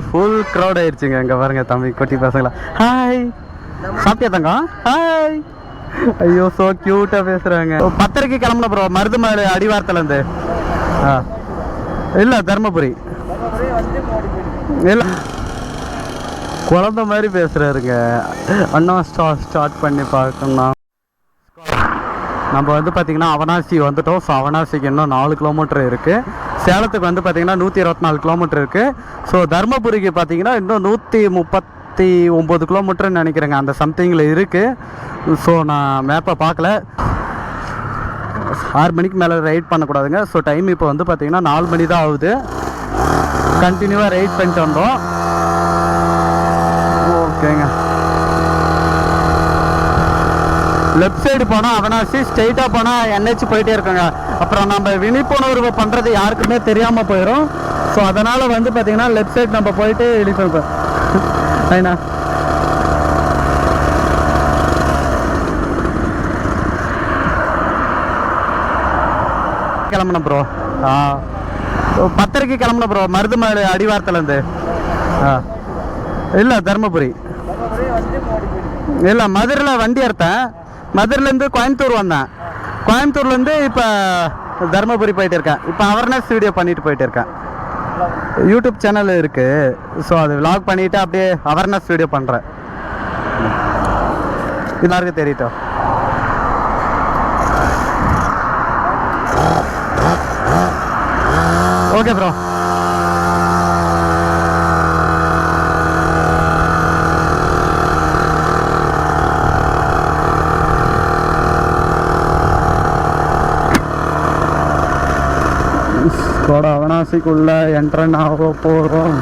Full crowd ஆயிடுச்சுங்க. இங்கே பாருங்க தம்பி குட்டி பசங்களா. ஹாய், சாப்பிட்டியா தங்கம்? ஹாய். ஐயோ ஸோ க்யூட்டாக பேசுகிறாங்க. 10:30 கிளம்புன ப்ரோ, மருதுமலை அடிவாரத்துலேருந்து. இல்லை தர்மபுரி. இல்லை குழந்த மாதிரி பேசுகிறாருங்க. அண்ணா ஸ்டார்ட் பண்ணி பார்க்கணும். நம்ம வந்து பார்த்திங்கன்னா அவனாசி வந்துட்டோம். ஸோ அவனாசிக்கு இன்னும் 4 கிலோமீட்டர் இருக்குது. சேலத்துக்கு வந்து பார்த்திங்கன்னா 124 கிலோமீட்டர் இருக்குது. ஸோ தர்மபுரிக்கு பார்த்திங்கன்னா இன்னும் 139 கிலோமீட்டர்னு நினைக்கிறேங்க, அந்த சம்திங்கில் இருக்குது. ஸோ நான் மேப்பை பார்க்கல. 6 மணிக்கு மேலே ரைட் பண்ணக்கூடாதுங்க. ஸோ டைம் இப்போ வந்து பார்த்திங்கன்னா 4 மணி தான் ஆகுது. கண்டினியூவாக ரைட் பண்ணிட்டு வந்தோம். ஓகேங்க. லெஃப்ட் சைடு போனால் அவனாசி, ஸ்ட்ரெயிட்டாக போனால் NH போயிட்டே இருக்குங்க. அப்புறம் நம்ம விழிப்புணர்வு பண்ணுறது யாருக்குமே தெரியாமல் போயிடும். ஸோ அதனால் வந்து பார்த்திங்கன்னா லெஃப்ட் சைடு நம்ம போயிட்டு விழிப்புணர்வு ஐண்ணா கிளம்புன ப்ரோ. 10:30 கிளம்புன ப்ரோ, மருதுமலை அடிவாரத்துலேருந்து. இல்லை தர்மபுரி. இல்லை மதுரையில் வண்டி எடுத்தேன். மதுரையிலேருந்து கோயம்புத்தூர் வந்தேன். கோயம்புத்தூர்லேருந்து இப்போ தர்மபுரி போயிட்டு இருக்கேன். இப்போ அவேர்னஸ் வீடியோ பண்ணிட்டு போயிட்டு இருக்கேன். யூடியூப் சேனல் இருக்குது. ஸோ அது விலாக் பண்ணிவிட்டு அப்படியே அவேர்னஸ் வீடியோ பண்ணுறேன். எல்லாருக்கும் தெரியட்டும். Okay bro. அவனாசிக்குள்ள என்ட்ரன் ஆக போகிறோம்.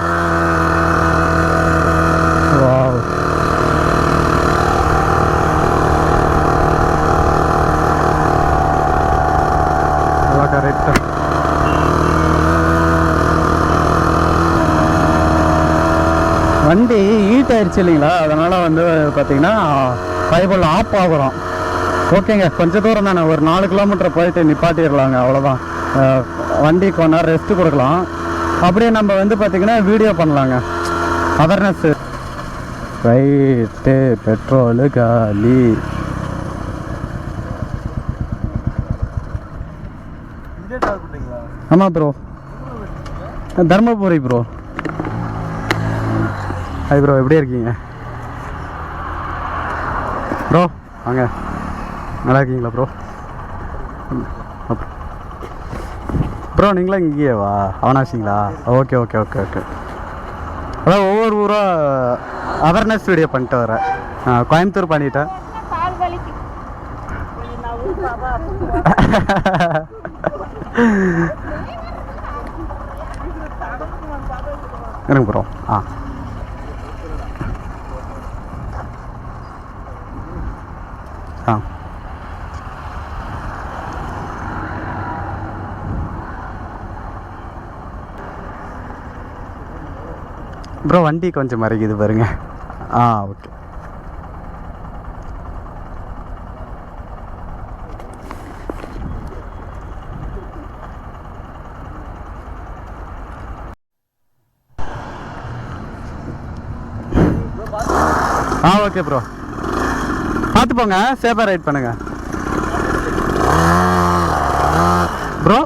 கரெக்டா வண்டி ஹீட் ஆயிடுச்சு இல்லைங்களா, அதனால் வந்து பார்த்தீங்கன்னா பைபிள் ஆஃப் ஆகுறோம். ஓகேங்க, கொஞ்சம் தூரம் தானே, ஒரு 4 கிலோமீட்டர் போயிட்டு நிப்பாட்டிடலாங்க, அவ்வளோதான். வண்டி கொஞ்ச நேரம் ரெஸ்ட்டு கொடுக்கலாம். அப்படியே நம்ம வந்து பார்த்திங்கன்னா வீடியோ பண்ணலாங்க, அவேர்னஸ்ஸு. ரைட்டு, பெட்ரோலு காலி. ஆமாம் bro, Dharmapuri bro. Hi bro, எப்படி இருக்கீங்க ப்ரோ? வாங்க, நல்லா இருக்கீங்களா ப்ரோ? ப்ரோ நீங்களா இங்கேயேவா, அவனாசிங்களா? Okay okay okay okay. அதான் ஒவ்வொரு ஊராக அவேர்னஸ் வீடியோ பண்ணிட்டு வரேன். கோயம்புத்தூர் பண்ணிட்டேன். எனக்கு ப்ரோ. ப்ரோ வண்டி கொஞ்சம் மறைக்குது பாருங்க. ஓகே. ஓகே ப்ரோ, பார்த்து போங்க, சேஃபாக ரைட் பண்ணுங்க ப்ரோ.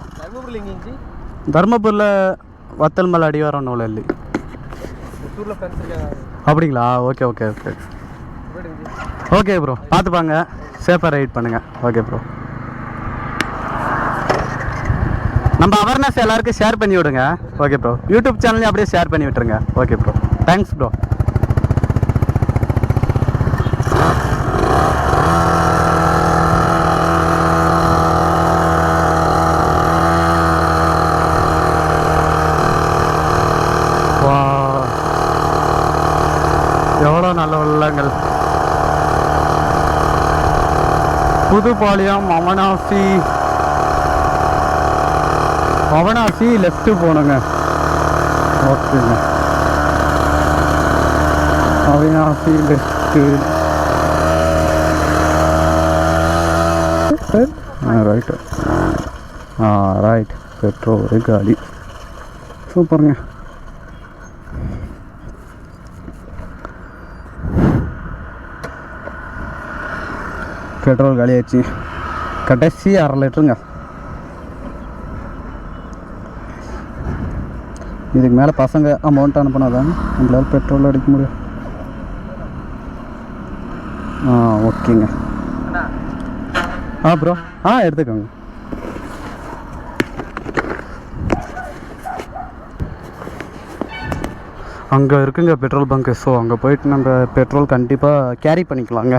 தர்மபுரியில் வத்தல்மலை அடிவாரம் நூலல்லி. அப்படிங்களா? Okay okay okay okay bro, பார்த்துப்பாங்க, சேஃபாக ரைட் பண்ணுங்க. Okay bro. நம்ம அவேர்னஸ் எல்லாருக்கும் ஷேர் பண்ணி விடுங்க. ஓகே ப்ரோ, யூடியூப் சேனல்லையும் அப்படியே ஷேர் பண்ணி விட்டுருங்க. Okay bro, thanks bro. எவ்வளோ நல்ல உள்ளங்கள். புதுப்பாளையம் அவனாசி லெஃப்ட்டு போகணுங்க. ஓகேங்க, Avinashi left. Right. Right, petrol காலி. சூப்பருங்க. பெட்ரோல் காலி ஆயிடுச்சு. கடைசி 1/2 லிட்டருங்க. இதுக்கு மேலே பசங்க அமௌண்ட் அனுப்பினாதான் நம்மளால் பெட்ரோல் அடிக்க முடியும். ஓகேங்க. ப்ரோ எடுத்துக்கோங்க. அங்கே இருக்குங்க பெட்ரோல் பங்க்கு. ஸோ அங்கே போயிட்டு நம்ம பெட்ரோல் கண்டிப்பாக கேரி பண்ணிக்கலாங்க.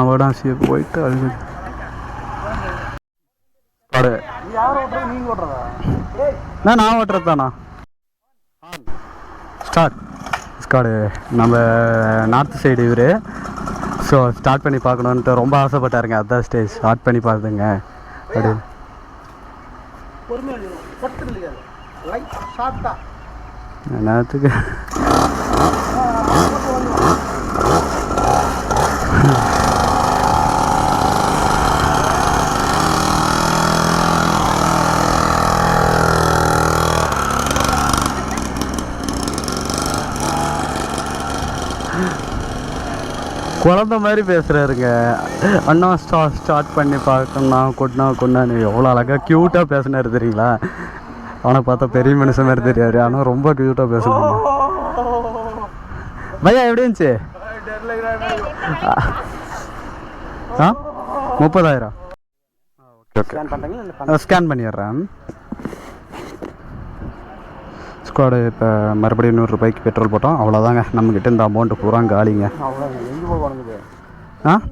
அவனாசியை போயிட்டு அது நான் ஓட்டுறது தானா ஸ்காடு. நம்ம நார்த் சைடு இவர். ஸோ ஸ்டார்ட் பண்ணி பார்க்கணுன்ட்டு ரொம்ப ஆசைப்பட்டாருங்க. அதான் ஸ்டேஜ் ஸ்டார்ட் பண்ணி பார்த்துங்க அப்படி. என்னத்துக்கு குழந்த மாதிரி பேசுகிறாருங்க. அண்ணா ஸ்டார்ட் பண்ணி பார்க்கணும் கொண்டான்னு எவ்வளோ அழகாக க்யூட்டாக பேசினார் தெரியுங்களா. அவனை பார்த்தா பெரிய மனுஷன் மாதிரி தெரியாது, ஆனால் ரொம்ப க்யூட்டாக பேசணும். பையா எப்படி இருந்துச்சு? 30,000. ஓகே ஸ்கேன் பண்ணிடுறேன். ஸ்குவாடு இப்போ மறுபடியும் 100 ரூபாய்க்கு பெட்ரோல் போட்டோம். அவ்வளோதாங்க, நம்மக்கிட்ட இந்த அமௌண்ட்டு பூரா காலிங்க.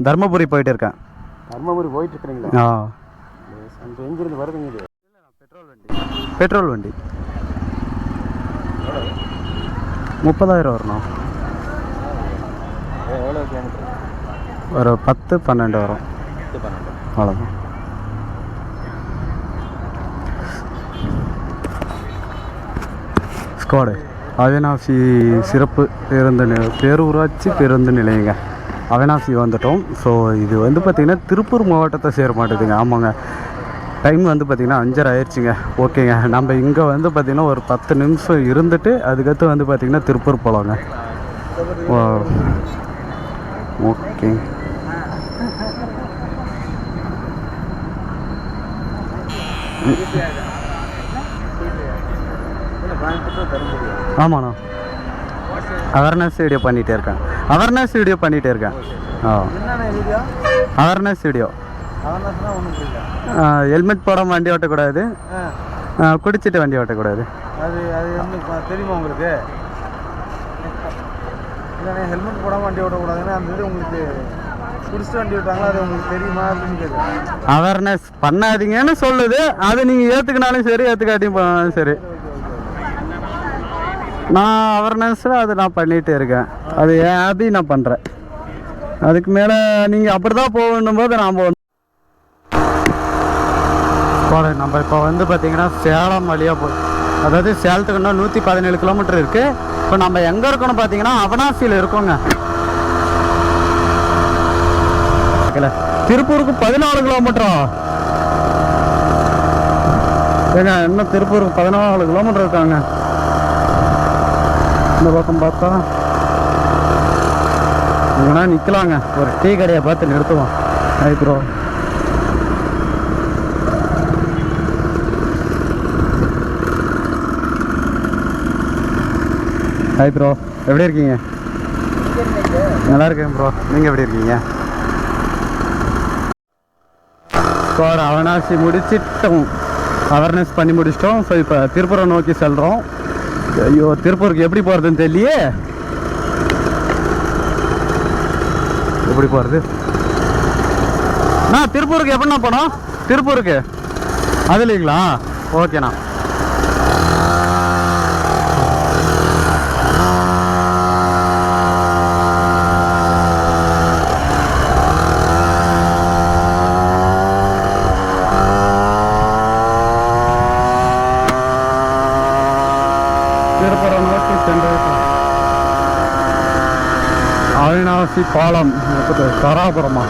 தர்மபுரி போயிட்டு இருக்கேன். தர்மபுரி போயிட்டு இருக்கிறீங்களா? எங்கிருந்து வருதுங்க இது? பெட்ரோல் வண்டி 30,000 வரணும். எவ்வளோ கிலோமீட்டர்? ஒரு 10-12 வரும். அவ்வளோதான். ஸ்குவாடு அவினாசி சிறப்பு பேரூராட்சி பேருந்து நிலையங்க. அவினாசி வந்துட்டோம். ஸோ இது வந்து பார்த்திங்கன்னா திருப்பூர் மாவட்டத்தை சேர மாட்டேதுங்க. ஆமாங்க, டைம் வந்து பார்த்திங்கன்னா 5:30 ஆயிடுச்சுங்க. ஓகேங்க, நம்ம இங்கே வந்து பார்த்திங்கன்னா ஒரு 10 நிமிஷம் இருந்துட்டு அதுக்கடுத்து வந்து பார்த்திங்கன்னா திருப்பூர் போகலாங்க. ஓகே ஆமாண்ணா, அவேர்னஸ் வீடியோ பண்ணிகிட்டே இருக்கேன். அவேர்னஸ் வீடியோ ஹெல்மெட் போடாமல் வண்டி ஓட்டக்கூடாது, குடிச்சிட்டு வண்டி ஓட்டக்கூடாது. அது தெரியுமா உங்களுக்கு? இல்லைண்ணே, ஹெல்மெட் போடாமல் வண்டி ஓட்டக்கூடாதுன்னா அந்த இது உங்களுக்கு குடிச்சிட்டு வண்டி ஓட்டாங்களா, அது உங்களுக்கு தெரியுமா அப்படின்னு கேட்குறேன். அவேர்னஸ் பண்ணாதீங்கன்னு சொல்லுது. அது நீங்கள் ஏற்றுக்கினாலும் சரி ஏற்றுக்காட்டியும் போனாலும் சரி, நான் அவேர்னஸில் அது நான் பண்ணிகிட்டே இருக்கேன். அது என் ஹாபி, நான் பண்ணுறேன். அதுக்கு மேலே நீங்கள் அப்படி தான் போகணும் போது நாம் நம்ம இப்போ வந்து பார்த்திங்கன்னா சேலம் வழியாக அதாவது சேலத்துக்கு இன்னும் 117 கிலோமீட்டர் இருக்குது. இப்போ நம்ம எங்கே இருக்கணும் பார்த்தீங்கன்னா அவனாசியில் இருக்கோங்க. திருப்பூருக்கு 14 கிலோமீட்டரா ஏங்க? இன்னும் திருப்பூருக்கு 14 கிலோமீட்டர் இருக்காங்க. இந்த பக்கம் பார்த்தா இங்கன்னா நிற்கலாங்க. ஒரு டீ கடையை பார்த்து நிறுத்துவோம். Hi bro. ஹாய் ப்ரோ, எப்படி இருக்கீங்க? நல்லா இருக்கேன் ப்ரோ, நீங்கள் எப்படி இருக்கீங்க? அவனாசி முடிச்சிட்டோம், அவேர்னஸ் பண்ணி முடிச்சிட்டோம். ஸோ இப்போ திருப்பூரை நோக்கி செல்கிறோம். ஐயோ, திருப்பூருக்கு எப்படி போகிறதுன்னு தெரியலையே. எப்படி போகிறது? திருப்பூருக்கு எப்படிண்ணா போனோம்? திருப்பூருக்கு அது இல்லைங்களா? ஓகேண்ணா. திருப்பூரை நோக்கி சென்று அவினாசி பாலம் தாராபுரமா?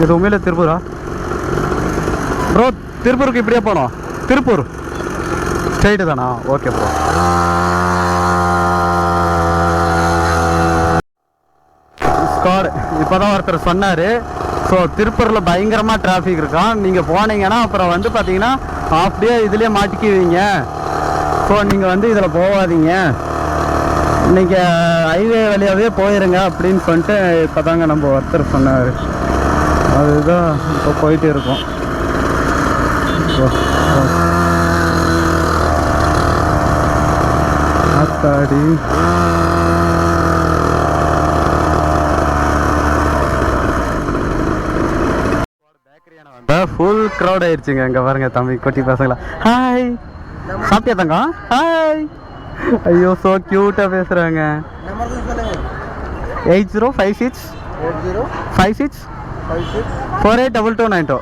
இது உண்மையில திருப்பூரா ப்ரோ? திருப்பூருக்கு இப்படியே போனோம். திருப்பூர் ஸ்ட்ரைட்டு தானா? Okay bro. இப்போ தான் ஒருத்தர் சொன்னார். ஸோ திருப்பூரில் பயங்கரமாக டிராஃபிக் இருக்கான். நீங்கள் போனீங்கன்னா அப்புறம் வந்து பார்த்தீங்கன்னா ஹாஃப் டே இதுலேயே மாட்டிக்குவீங்க. ஸோ நீங்கள் வந்து இதில் போகாதீங்க, நீங்கள் ஹைவே வழியாகவே போயிருங்க அப்படின்னு சொல்லிட்டு இப்போ தாங்க நம்ம ஒருத்தர் சொன்னார். அதுதான் இப்போ போயிட்டு இருக்கோம். ஆத்தாடி ஃபுல் க்ரௌட் ஆயிடுச்சுங்க. இங்கே பாருங்க தம்பி குட்டி பசங்களா. ஹாய், சாப்பிட்டியா தங்கம்? ஹாய். ஐயோ ஸோ க்யூட்டாக பேசுகிறாங்க. 8056 56 482292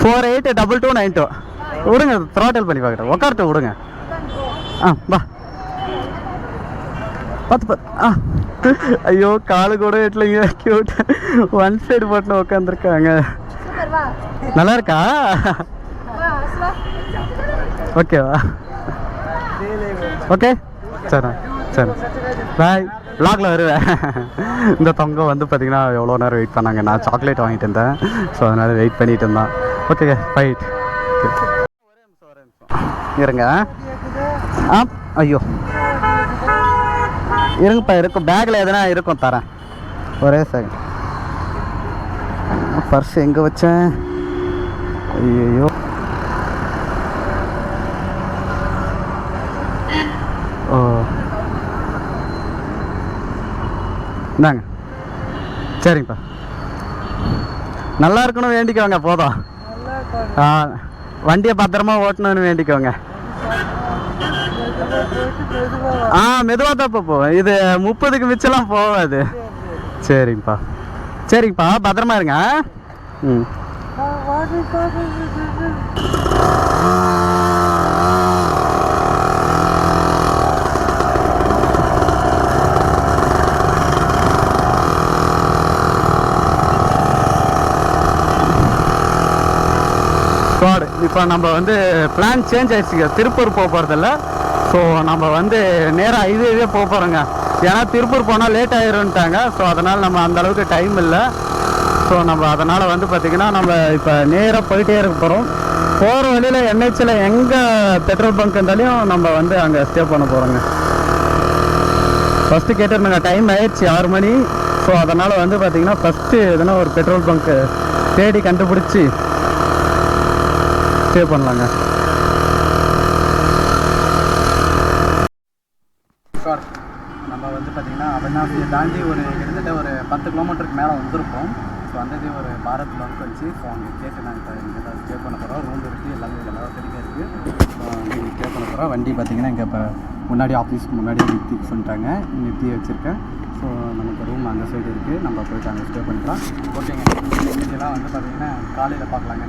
482292. விடுங்க, த்ராட்டல் பண்ணி பார்க்குறேன். உட்காரட்டு விடுங்க. வா பார்த்து ஐயோ காலு கூட எட்டலைங்க. க்யூட் ஒன் சைடு போட்டு உட்காந்துருக்காங்க. நல்லா இருக்கா? ஓகேவா? ஓகே சரி சரி பாய். வ்ளாகில் வருவேன். இந்த தொங்க வந்து பார்த்தீங்கன்னா எவ்வளோ நேரம் வெயிட் பண்ணாங்க. நான் சாக்லேட் வாங்கிட்டு இருந்தேன், ஸோ அதனால் வெயிட் பண்ணிட்டு இருந்தேன். Okay fight. இருங்க. ஐயோ இருங்கப்பா, இருக்கும் பேக்கில் எதனா இருக்கும், தரேன். ஒரே செகண்ட். பர்ஸ் எங்கே வச்சேன்? ஐயோ ஓ இந்தாங்க. சரிங்கப்பா, நல்லா இருக்கணும் வேண்டிக்கோங்க போதும். வண்டியை பத்திரமா ஓட்டணும்னு வேண்டிக்கோங்க. மெதுவாக தான் போவோம். இது 30க்கு மிச்சம்லாம் போகாது. சரிங்கப்பா சரிங்கப்பா, பத்திரமா இருங்க. ம் இப்போ நம்ம வந்து பிளான் சேஞ்ச் ஆயிடுச்சுங்க. திருப்பூர் போக போகிறதில்ல. ஸோ நம்ம வந்து நேராக ஹைவேவே போக போகிறோங்க. ஏன்னா திருப்பூர் போனால் லேட் ஆயிரும்ட்டாங்க. ஸோ அதனால் நம்ம அந்தளவுக்கு டைம் இல்லை. ஸோ நம்ம அதனால் வந்து பார்த்திங்கன்னா நம்ம இப்போ நேராக போயிட்டே இருக்க போகிறோம். போகிற வழியில் என்ஹெச்சில் எங்கே பெட்ரோல் பங்க் இருந்தாலையும் நம்ம வந்து அங்கே ஸ்டே பண்ண போகிறோங்க. ஃபஸ்ட்டு கேட்டிருந்தாங்க, டைம் ஆயிடுச்சு 6 மணி. ஸோ அதனால் வந்து பார்த்திங்கன்னா ஃபஸ்ட்டு எதுனா ஒரு பெட்ரோல் பங்க்கு தேடி கண்டுபிடிச்சி ஸ்டே பண்ணலாங்க. நம்ம வந்து பார்த்திங்கன்னா அவினாசியை தாண்டி ஒரு கிட்டத்தட்ட ஒரு 10 கிலோமீட்டருக்கு மேலே வந்திருப்போம். ஸோ வந்தது ஒரு பாரத் பங்க் வச்சு. ஸோ அங்கே கேட்டு நாங்கள் இங்கே தான் ஸ்டே பண்ண போகிறோம். ரூம் இருக்குது, எல்லாமே எல்லா வசதியும் இருக்குது. ஸோ இங்கே ஸ்டே பண்ண போகிறோம். வண்டி பார்த்திங்கன்னா இங்கே இப்போ முன்னாடி ஆஃபீஸ்க்கு முன்னாடியே நிறுத்தி சொல்லிட்டாங்க, நிறுத்தி வச்சுருக்கேன். ஸோ நமக்கு ரூம் அந்த சைடு இருக்குது, நம்ம போய்ட்டு அங்கே ஸ்டே பண்ணிக்கலாம். ஓகேங்க, இதெல்லாம் வந்து பார்த்திங்கன்னா காலையில் பார்க்கலாங்க.